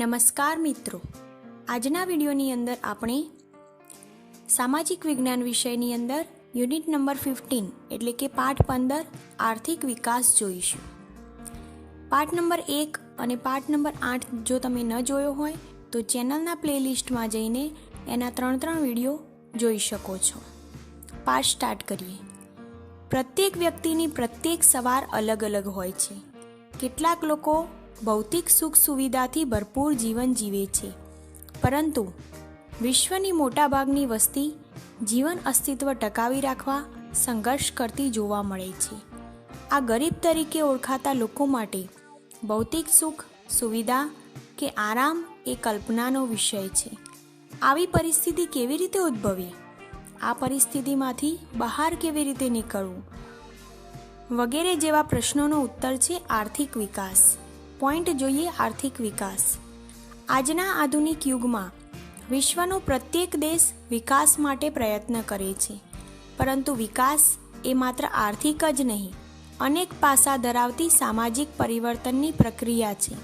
નમસ્કાર મિત્રો, આજના વિડીયોની અંદર આપણે સામાજિક વિજ્ઞાન વિષયની અંદર યુનિટ નંબર 15 એટલે કે પાઠ 15 આર્થિક વિકાસ જોઈશું. પાઠ નંબર 1 અને પાઠ નંબર 8 જો તમે ન જોયો હોય તો ચેનલના પ્લેલિસ્ટમાં જઈને એના 3 વિડીયો જોઈ શકો છો. પાઠ સ્ટાર્ટ કરીએ. પ્રત્યેક વ્યક્તિની પ્રત્યેક સવાર અલગ અલગ હોય છે. કેટલાક લોકો ભૌતિક સુખ સુવિધાથી ભરપૂર જીવન જીવે છે, પરંતુ વિશ્વની મોટાભાગની વસ્તી જીવન અસ્તિત્વ ટકાવી રાખવા સંઘર્ષ કરતી જોવા મળે છે. આ ગરીબ તરીકે ઓળખાતા લોકો માટે ભૌતિક સુખ સુવિધા કે આરામ એ કલ્પનાનો વિષય છે. આવી પરિસ્થિતિ કેવી રીતે ઉદ્ભવી? આ પરિસ્થિતિમાંથી બહાર કેવી રીતે નીકળવું? વગેરે જેવા પ્રશ્નોનો ઉત્તર છે આર્થિક વિકાસ. પોઈન્ટ જોઈએ આર્થિક વિકાસ. આજના આધુનિક યુગમાં વિશ્વનો પ્રત્યેક દેશ વિકાસ માટે પ્રયત્ન કરે છે, પરંતુ વિકાસ એ માત્ર આર્થિક જ નહીં, અનેક પાસા ધરાવતી સામાજિક પરિવર્તનની પ્રક્રિયા છે.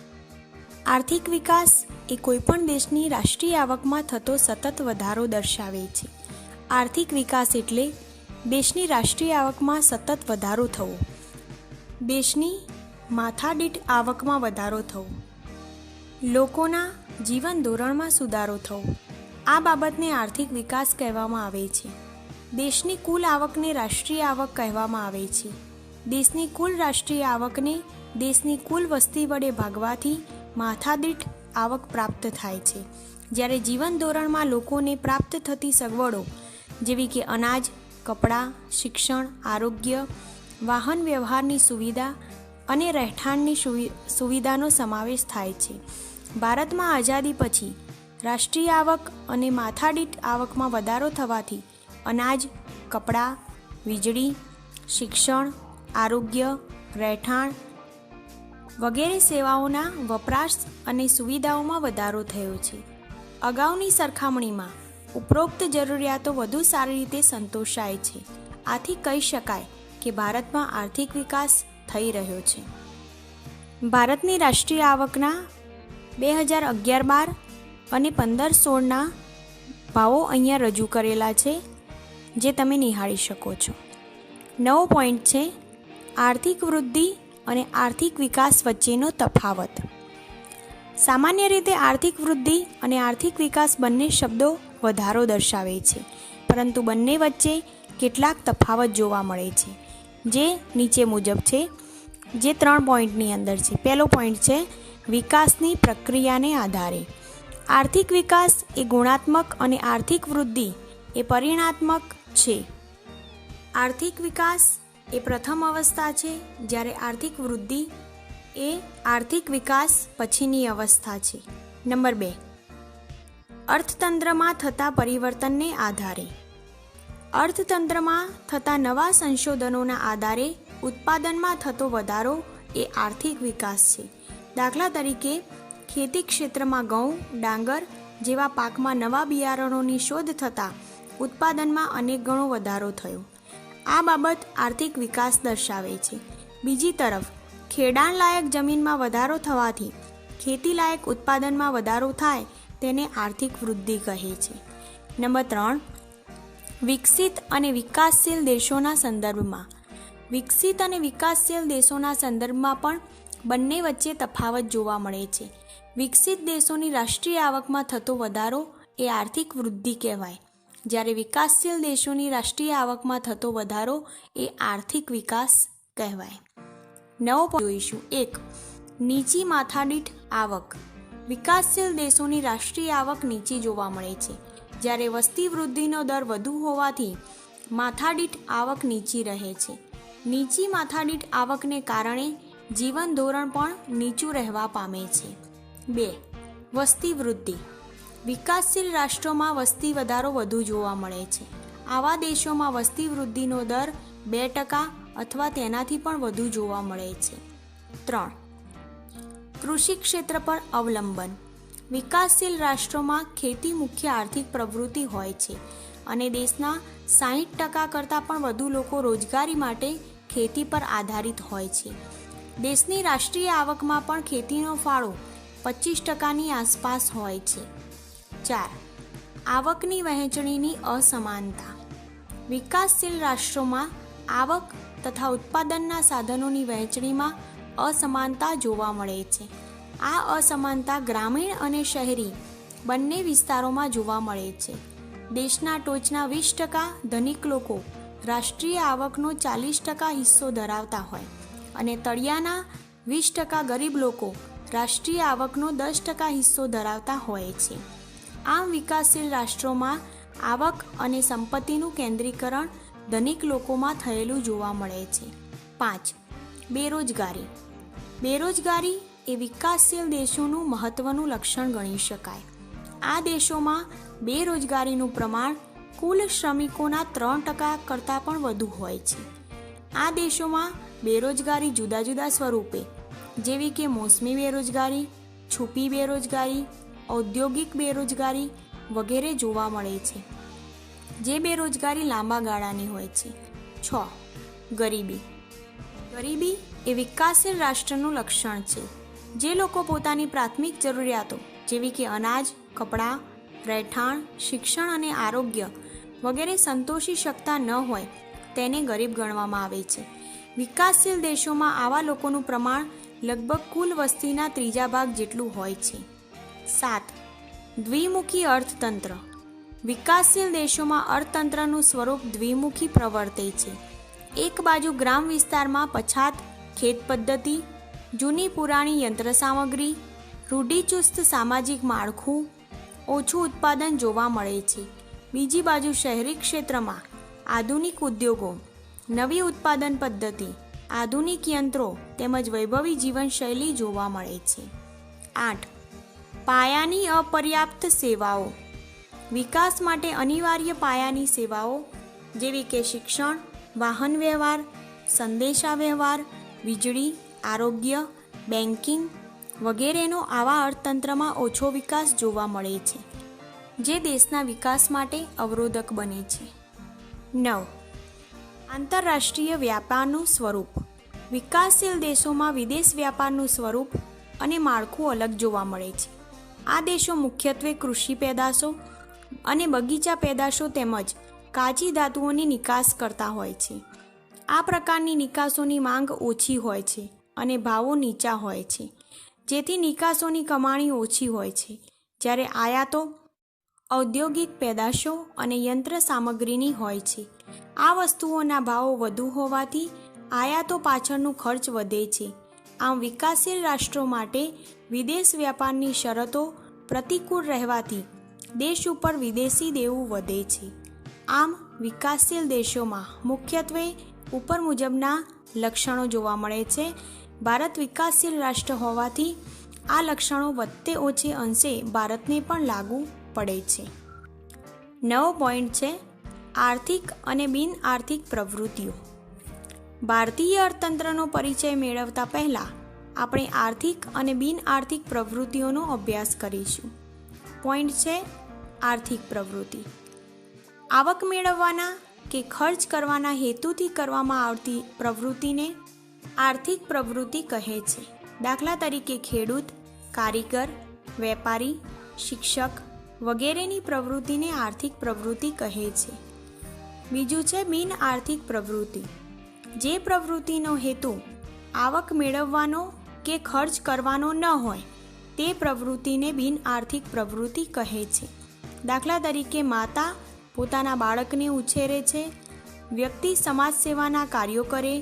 આર્થિક વિકાસ એ કોઈપણ દેશની રાષ્ટ્રીય આવકમાં થતો સતત વધારો દર્શાવે છે. આર્થિક વિકાસ એટલે દેશની રાષ્ટ્રીય આવકમાં સતત વધારો થવો, દેશની માથાદીઠ આવકમાં વધારો થવો, લોકોના જીવન ધોરણમાં સુધારો થવો. આ બાબતને આર્થિક વિકાસ કહેવામાં આવે છે. દેશની કુલ આવકને રાષ્ટ્રીય આવક કહેવામાં આવે છે. દેશની કુલ રાષ્ટ્રીય આવકને દેશની કુલ વસ્તી વડે ભાગવાથી માથાદીઠ આવક પ્રાપ્ત થાય છે. જ્યારે જીવન ધોરણમાં લોકોને પ્રાપ્ત થતી સગવડો જેવી કે અનાજ, કપડાં, શિક્ષણ, આરોગ્ય, વાહન વ્યવહારની સુવિધા અને રહેઠાણની સુવિધાનો સમાવેશ થાય છે. ભારતમાં આઝાદી પછી રાષ્ટ્રીય આવક અને માથાદીઠ આવકમાં વધારો થવાથી અનાજ, કપડાં, વીજળી, શિક્ષણ, આરોગ્ય, રહેઠાણ વગેરે સેવાઓના વપરાશ અને સુવિધાઓમાં વધારો થયો છે. અગાઉની સરખામણીમાં ઉપરોક્ત જરૂરિયાતો વધુ સારી રીતે સંતોષાય છે. આથી કહી શકાય કે ભારતમાં આર્થિક વિકાસ થઈ રહ્યો છે. ભારતની રાષ્ટ્રીય આવકના 2011-12 અને 15-16ના ભાવો અહીંયા રજૂ કરેલા છે, જે તમે નિહાળી શકો છો. નવો પોઈન્ટ છે આર્થિક વૃદ્ધિ અને આર્થિક વિકાસ વચ્ચેનો તફાવત. સામાન્ય રીતે આર્થિક વૃદ્ધિ અને આર્થિક વિકાસ બંને શબ્દો વધારો દર્શાવે છે, પરંતુ બંને વચ્ચે કેટલાક તફાવત જોવા મળે છે, જે નીચે મુજબ છે, જે 3 પોઈન્ટની અંદર છે. પહેલો પોઈન્ટ છે વિકાસની પ્રક્રિયાને આધારે. આર્થિક વિકાસ એ ગુણાત્મક અને આર્થિક વૃદ્ધિ એ પરિમાણાત્મક છે. આર્થિક વિકાસ એ પ્રથમ અવસ્થા છે, જ્યારે આર્થિક વૃદ્ધિ એ આર્થિક વિકાસ પછીની અવસ્થા છે. નંબર 2, અર્થતંત્રમાં થતા પરિવર્તનને આધારે. અર્થતંત્રમાં થતા નવા સંશોધનોના આધારે ઉત્પાદનમાં થતો વધારો એ આર્થિક વિકાસ છે. દાખલા તરીકે ખેતી ક્ષેત્રમાં ઘઉં, ડાંગર જેવા પાકમાં નવા બિયારણોની શોધ થતાં ઉત્પાદનમાં અનેક ગણો વધારો થયો. આ બાબત આર્થિક વિકાસ દર્શાવે છે. બીજી તરફ ખેડાણ લાયક જમીનમાં વધારો થવાથી ખેતી લાયક ઉત્પાદનમાં વધારો થાય તેને આર્થિક વૃદ્ધિ કહે છે. નંબર 3, વિકસિત અને વિકાસશીલ દેશોના સંદર્ભમાં. વિકસિત અને વિકાસશીલ દેશોના સંદર્ભમાં પણ બંને વચ્ચે તફાવત જોવા મળે છે. વિકસિત દેશોની રાષ્ટ્રીય આવકમાં થતો વધારો એ આર્થિક વૃદ્ધિ કહેવાય, જ્યારે વિકાસશીલ દેશોની રાષ્ટ્રીય આવકમાં થતો વધારો એ આર્થિક વિકાસ કહેવાય. નવો જોઈશું. 1, નીચી માથાદીઠ આવક. વિકાસશીલ દેશોની રાષ્ટ્રીય આવક નીચી જોવા મળે છે, જ્યારે વસ્તી વૃદ્ધિનો દર વધુ હોવાથી માથાદીઠ આવક નીચી રહે છે. નીચી માથાદીઠ આવકને કારણે જીવન ધોરણ પણ નીચું રહેવા પામે છે. 2, વસ્તી વૃદ્ધિ. વિકાસશીલ રાષ્ટ્રોમાં વસ્તી વધારો વધુ જોવા મળે છે. આવા દેશોમાં વસ્તી વૃદ્ધિનો દર 2% અથવા તેનાથી પણ વધુ જોવા મળે છે. 3, કૃષિ ક્ષેત્ર પર અવલંબન. વિકાસશીલ રાષ્ટ્રોમાં ખેતી મુખ્ય આર્થિક પ્રવૃત્તિ હોય છે અને દેશના 60% કરતાં પણ વધુ લોકો રોજગારી માટે ખેતી પર આધારિત હોય છે. દેશની રાષ્ટ્રીય આવકમાં પણ ખેતીનો ફાળો 25%ની આસપાસ હોય છે. 4. આવકની વહેંચણીની અસમાનતા. વિકાસશીલ રાષ્ટ્રોમાં આવક તથા ઉત્પાદનના સાધનોની વહેંચણીમાં અસમાનતા જોવા મળે છે. આ અસમાનતા ગ્રામીણ અને શહેરી બંને વિસ્તારોમાં જોવા મળે છે. દેશના ટોચના 20% ધનિક લોકો રાષ્ટ્રીય આવકનો 40% હિસ્સો ધરાવતા હોય અને તળિયાના 20% ગરીબ લોકો રાષ્ટ્રીય આવકનો 10% હિસ્સો ધરાવતા હોય છે. આમ વિકાસશીલ રાષ્ટ્રોમાં આવક અને સંપત્તિનું કેન્દ્રીકરણ ધનિક લોકોમાં થયેલું જોવા મળે છે. 5. બેરોજગારી. બેરોજગારી એ વિકાસશીલ દેશોનું મહત્વનું લક્ષણ ગણી શકાય. આ દેશોમાં બેરોજગારીનું પ્રમાણ કુલ શ્રમિકોના 3% કરતાં પણ વધુ હોય છે. આ દેશોમાં બેરોજગારી જુદા જુદા સ્વરૂપે જેવી કે મોસમી બેરોજગારી, છુપી બેરોજગારી, ઔદ્યોગિક બેરોજગારી વગેરે જોવા મળે છે, જે બેરોજગારી લાંબા ગાળાની હોય છે. 6. ગરીબી. ગરીબી એ વિકાસશીલ રાષ્ટ્રનું લક્ષણ છે. જે લોકો પોતાની પ્રાથમિક જરૂરિયાતો જેવી કે અનાજ, કપડાં, રહેઠાણ, શિક્ષણ અને આરોગ્ય વગેરે સંતોષી શકતા ન હોય તેને ગરીબ ગણવામાં આવે છે. વિકાસશીલ દેશોમાં આવા લોકોનું પ્રમાણ લગભગ કુલ વસ્તીના 3/4 જેટલું હોય છે. 7. દ્વિમુખી અર્થતંત્ર. વિકાસશીલ દેશોમાં અર્થતંત્રનું સ્વરૂપ દ્વિમુખી પ્રવર્તે છે. એક બાજુ ગ્રામ વિસ્તારમાં પછાત ખેત પદ્ધતિ, જૂની પુરાણી યંત્ર સામગ્રી, રૂઢિચુસ્ત સામાજિક માળખું, ઓછું ઉત્પાદન જોવા મળે છે. બીજી બાજુ શહેરી ક્ષેત્રમાં આધુનિક ઉદ્યોગો, નવી ઉત્પાદન પદ્ધતિ, આધુનિક યંત્રો તેમજ વૈભવી જીવનશૈલી જોવા મળે છે. 8. પાયાની અપર્યાપ્ત સેવાઓ. વિકાસ માટે અનિવાર્ય પાયાની સેવાઓ જેવી કે શિક્ષણ, વાહન વ્યવહાર, સંદેશા વ્યવહાર, વીજળી, આરોગ્ય, બેન્કિંગ વગેરેનો આવા અર્થતંત્રમાં ઓછો વિકાસ જોવા મળે છે, જે દેશના વિકાસ માટે અવરોધક બને છે. 9. આંતરરાષ્ટ્રીય વ્યાપારનું સ્વરૂપ. વિકાસશીલ દેશોમાં વિદેશ વ્યાપારનું સ્વરૂપ અને માળખું અલગ જોવા મળે છે. આ દેશો મુખ્યત્વે કૃષિ પેદાશો અને બગીચા પેદાશો તેમજ કાચી ધાતુઓની નિકાસ કરતા હોય છે. આ પ્રકારની નિકાસોની માંગ ઓછી હોય છે અને ભાવો નીચા હોય છે, જેથી નિકાસોની કમાણી ઓછી હોય છે, જ્યારે આયાતો ઔદ્યોગિક પેદાશો અને યંત્ર સામગ્રીની હોય છે. આ વસ્તુઓના ભાવો વધુ હોવાથી આયાતો પાછળનું ખર્ચ વધે છે. આમ વિકાસશીલ રાષ્ટ્રો માટે વિદેશ વ્યાપારની શરતો પ્રતિકૂળ રહેવાથી દેશ ઉપર વિદેશી દેવું વધે છે. આમ વિકાસશીલ દેશોમાં મુખ્યત્વે ઉપર મુજબના લક્ષણો જોવા મળે છે. ભારત વિકાસશીલ રાષ્ટ્ર હોવાથી આ લક્ષણો વધતે ઓછે અંશે ભારતને પણ લાગુ પડે છે. 9 પોઈન્ટ છે આર્થિક અને બિન આર્થિક પ્રવૃત્તિઓ. ભારતીય અર્થતંત્રનો પરિચય મેળવતા પહેલાં આપણે આર્થિક અને બિન આર્થિક પ્રવૃત્તિઓનો અભ્યાસ કરીશું. પોઈન્ટ છે આર્થિક પ્રવૃત્તિ. આવક મેળવવાના કે ખર્ચ કરવાના હેતુથી કરવામાં આવતી પ્રવૃત્તિને આર્થિક પ્રવૃત્તિ કહે છે. દાખલા તરીકે ખેડૂત, કારીગર, વેપારી, શિક્ષક વગેરેની પ્રવૃત્તિને આર્થિક પ્રવૃત્તિ કહે છે. બીજું છે બિન આર્થિક પ્રવૃત્તિ. જે પ્રવૃત્તિનો હેતુ આવક મેળવવાનો કે ખર્ચ કરવાનો ન હોય તે પ્રવૃત્તિને બિન આર્થિક પ્રવૃત્તિ કહે છે. દાખલા તરીકે માતા પોતાના બાળકને ઉછેરે છે, વ્યક્તિ સમાજ સેવાના કાર્યો કરે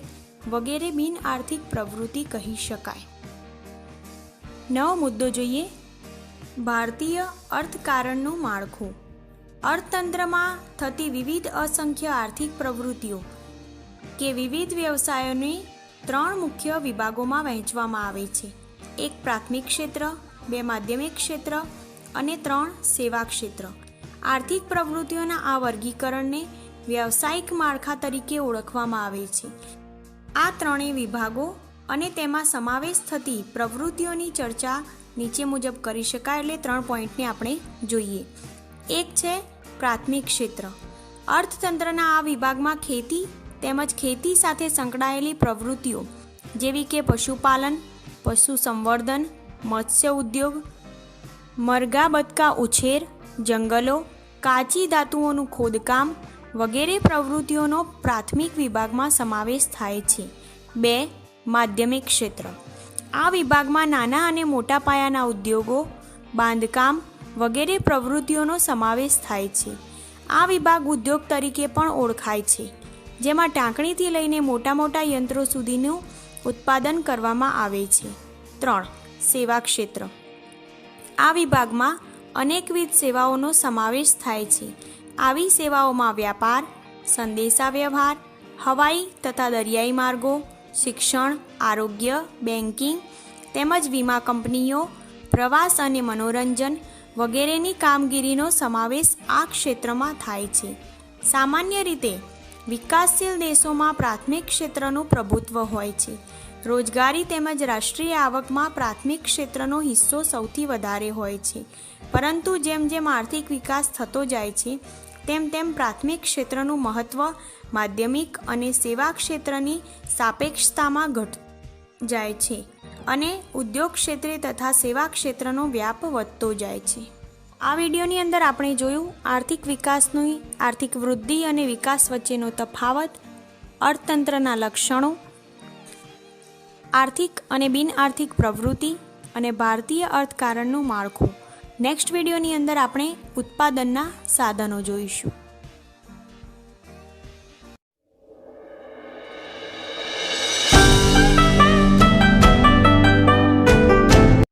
વગેરે બિન આર્થિક પ્રવૃત્તિ કહી શકાય. 9 મુદ્દો જોઈએ. ભારતીય અર્થકારણનું માળખું. અર્થતંત્રમાં થતી વિવિધ અસંખ્ય આર્થિક પ્રવૃત્તિઓ કે વિવિધ વ્યવસાયોને 3 મુખ્ય વિભાગોમાં વહેંચવામાં આવે છે. 1 પ્રાથમિક ક્ષેત્ર, 2 માધ્યમિક ક્ષેત્ર અને 3 સેવા ક્ષેત્ર. આર્થિક પ્રવૃત્તિઓના આ વર્ગીકરણને વ્યવસાયિક માળખા તરીકે ઓળખવામાં આવે છે. આ 3 વિભાગો અને તેમાં સમાવેશ થતી પ્રવૃત્તિઓની ચર્ચા નીચે મુજબ કરી શકાય. એટલે 3 પોઈન્ટને આપણે જોઈએ. 1 છે પ્રાથમિક ક્ષેત્ર. અર્થતંત્રના આ વિભાગમાં ખેતી તેમજ ખેતી સાથે સંકળાયેલી પ્રવૃત્તિઓ જેવી કે પશુપાલન, પશુ સંવર્ધન, મત્સ્ય ઉદ્યોગ, મરઘા બતકા ઉછેર, જંગલો, કાચી ધાતુઓનું ખોદકામ વગેરે પ્રવૃત્તિઓનો પ્રાથમિક વિભાગમાં સમાવેશ થાય છે. 2. માધ્યમિક ક્ષેત્ર. આ વિભાગમાં નાના અને મોટા પાયાના ઉદ્યોગો, બાંધકામ વગેરે પ્રવૃત્તિઓનો સમાવેશ થાય છે. આ વિભાગ ઉદ્યોગ તરીકે પણ ઓળખાય છે, જેમાં ટાંકણીથી લઈને મોટા મોટા યંત્રો સુધીનું ઉત્પાદન કરવામાં આવે છે. 3. સેવા ક્ષેત્ર. આ વિભાગમાં અનેકવિધ સેવાઓનો સમાવેશ થાય છે. આવી સેવાઓમાં વ્યાપાર, સંદેશાવ્યવહાર, હવાઈ તથા દરિયાઈ માર્ગો, શિક્ષણ, આરોગ્ય, બેન્કિંગ તેમજ વીમા કંપનીઓ, પ્રવાસ અને મનોરંજન વગેરેની કામગીરીનો સમાવેશ આ ક્ષેત્રમાં થાય છે. સામાન્ય રીતે વિકાસશીલ દેશોમાં પ્રાથમિક ક્ષેત્રનું પ્રભુત્વ હોય છે. રોજગારી તેમજ રાષ્ટ્રીય આવકમાં પ્રાથમિક ક્ષેત્રનો હિસ્સો સૌથી વધારે હોય છે, પરંતુ જેમ જેમ આર્થિક વિકાસ થતો જાય છે તેમ તેમ પ્રાથમિક ક્ષેત્રનું મહત્ત્વ માધ્યમિક અને સેવા ક્ષેત્રની સાપેક્ષતામાં ઘટતું જાય છે અને ઉદ્યોગ ક્ષેત્રે તથા સેવા ક્ષેત્રનો વ્યાપ વધતો જાય છે. આ વિડીયોની અંદર આપણે જોયું આર્થિક વિકાસની આર્થિક વૃદ્ધિ અને વિકાસ વચ્ચેનો તફાવત, અર્થતંત્રના લક્ષણો, આર્થિક અને બિન આર્થિક પ્રવૃત્તિ અને ભારતીય અર્થકારણનું માળખું. નેક્સ્ટ વિડીયોની અંદર આપણે ઉત્પાદનના સાધનો જોઈશું.